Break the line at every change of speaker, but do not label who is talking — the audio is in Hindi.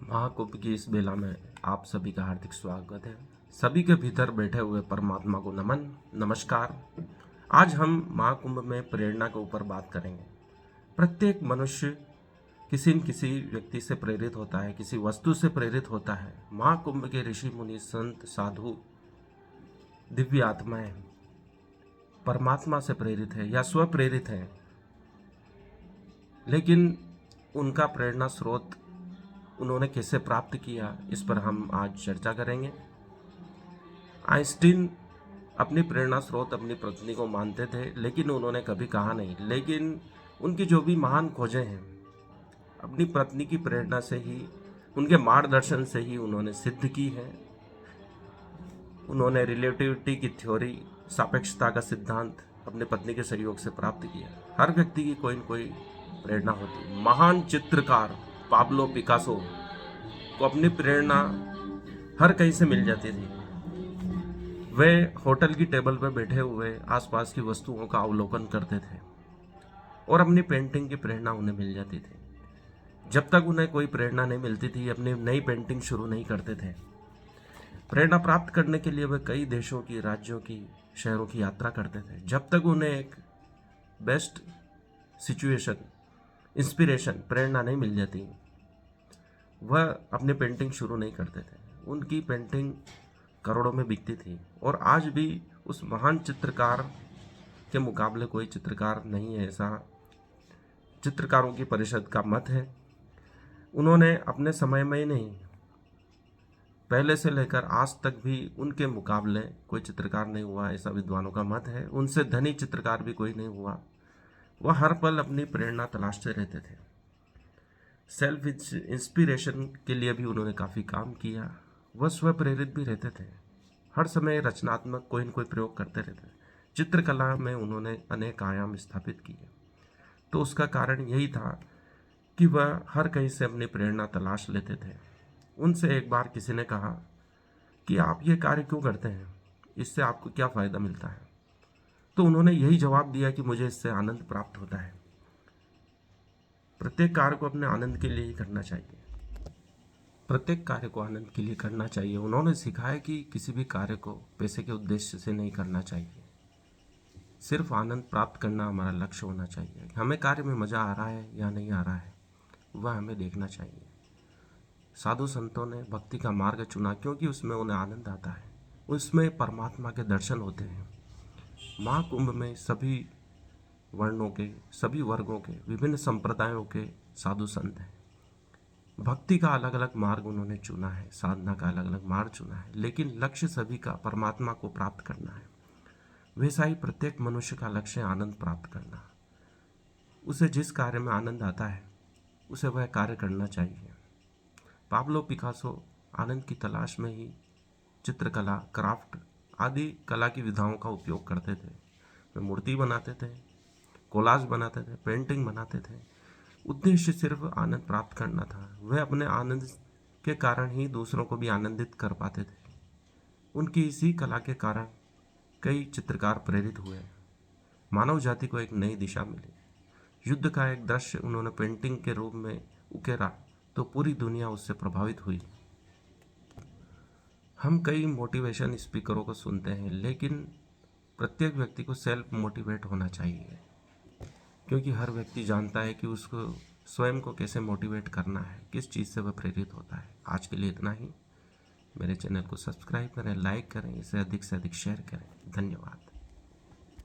महाकुंभ की इस बेला में आप सभी का हार्दिक स्वागत है। सभी के भीतर बैठे हुए परमात्मा को नमन, नमस्कार। आज हम महाकुंभ में प्रेरणा के ऊपर बात करेंगे। प्रत्येक मनुष्य किसी न किसी व्यक्ति से प्रेरित होता है, किसी वस्तु से प्रेरित होता है। महाकुंभ के ऋषि मुनि, संत, साधु, दिव्य आत्माएं परमात्मा से प्रेरित है या स्व प्रेरित है, लेकिन उनका प्रेरणा स्रोत उन्होंने कैसे प्राप्त किया, इस पर हम आज चर्चा करेंगे। आइंस्टीन अपनी प्रेरणा स्रोत अपनी पत्नी को मानते थे, लेकिन उन्होंने कभी कहा नहीं। लेकिन उनकी जो भी महान खोजें हैं, अपनी पत्नी की प्रेरणा से ही, उनके मार्गदर्शन से ही उन्होंने सिद्ध की है। उन्होंने रिलेटिविटी की थ्योरी, सापेक्षता का सिद्धांत अपनी पत्नी के सहयोग से प्राप्त किया। हर व्यक्ति की कोई न कोई प्रेरणा होती है। महान चित्रकार पाब्लो पिकासो को अपनी प्रेरणा हर कहीं से मिल जाती थी। वे होटल की टेबल पर बैठे हुए आसपास की वस्तुओं का अवलोकन करते थे और अपनी पेंटिंग की प्रेरणा उन्हें मिल जाती थी। जब तक उन्हें कोई प्रेरणा नहीं मिलती थी, अपनी नई पेंटिंग शुरू नहीं करते थे। प्रेरणा प्राप्त करने के लिए वे कई देशों की, राज्यों की, शहरों की यात्रा करते थे। जब तक उन्हें एक बेस्ट सिचुएशन, इंस्पिरेशन, प्रेरणा नहीं मिल जाती, वह अपनी पेंटिंग शुरू नहीं करते थे। उनकी पेंटिंग करोड़ों में बिकती थी और आज भी उस महान चित्रकार के मुकाबले कोई चित्रकार नहीं है, ऐसा चित्रकारों की परिषद का मत है। उन्होंने अपने समय में ही नहीं, पहले से लेकर आज तक भी उनके मुकाबले कोई चित्रकार नहीं हुआ, ऐसा विद्वानों का मत है। उनसे धनी चित्रकार भी कोई नहीं हुआ। वह हर पल अपनी प्रेरणा तलाशते रहते थे। सेल्फ इंस्पिरेशन के लिए भी उन्होंने काफ़ी काम किया। वह स्व प्रेरित भी रहते थे। हर समय रचनात्मक कोई न कोई प्रयोग करते रहते थे। चित्रकला में उन्होंने अनेक आयाम स्थापित किए। तो उसका कारण यही था कि वह हर कहीं से अपनी प्रेरणा तलाश लेते थे। उनसे एक बार किसी ने कहा कि आप ये कार्य क्यों करते हैं, इससे आपको क्या फ़ायदा मिलता है? तो उन्होंने यही जवाब दिया कि मुझे इससे आनंद प्राप्त होता है। प्रत्येक कार्य को अपने आनंद के लिए ही करना चाहिए। प्रत्येक कार्य को आनंद के लिए करना चाहिए। उन्होंने सिखाया कि किसी भी कार्य को पैसे के उद्देश्य से नहीं करना चाहिए। सिर्फ आनंद प्राप्त करना हमारा लक्ष्य होना चाहिए। हमें कार्य में मज़ा आ रहा है या नहीं आ रहा है, वह हमें देखना चाहिए। साधु संतों ने भक्ति का मार्ग चुना क्योंकि उसमें उन्हें आनंद आता है, उसमें परमात्मा के दर्शन होते हैं। महाकुंभ में सभी वर्णों के, सभी वर्गों के, विभिन्न संप्रदायों के साधु संत हैं। भक्ति का अलग अलग मार्ग उन्होंने चुना है, साधना का अलग अलग मार्ग चुना है, लेकिन लक्ष्य सभी का परमात्मा को प्राप्त करना है। वैसा ही प्रत्येक मनुष्य का लक्ष्य आनंद प्राप्त करना। उसे जिस कार्य में आनंद आता है उसे वह कार्य करना चाहिए। पाब्लो पिकासो आनंद की तलाश में ही चित्रकला, क्राफ्ट आदि कला की विधाओं का उपयोग करते थे। वे मूर्ति बनाते थे, कोलाज बनाते थे, पेंटिंग बनाते थे। उद्देश्य सिर्फ आनंद प्राप्त करना था। वह अपने आनंद के कारण ही दूसरों को भी आनंदित कर पाते थे। उनकी इसी कला के कारण कई चित्रकार प्रेरित हुए। मानव जाति को एक नई दिशा मिली। युद्ध का एक दृश्य उन्होंने पेंटिंग के रूप में उकेरा तो पूरी दुनिया उससे प्रभावित हुई। हम कई मोटिवेशन स्पीकरों को सुनते हैं, लेकिन प्रत्येक व्यक्ति को सेल्फ मोटिवेट होना चाहिए, क्योंकि हर व्यक्ति जानता है कि उसको स्वयं को कैसे मोटिवेट करना है, किस चीज़ से वह प्रेरित होता है। आज के लिए इतना ही। मेरे चैनल को सब्सक्राइब करें, लाइक करें, इसे अधिक से अधिक शेयर करें। धन्यवाद।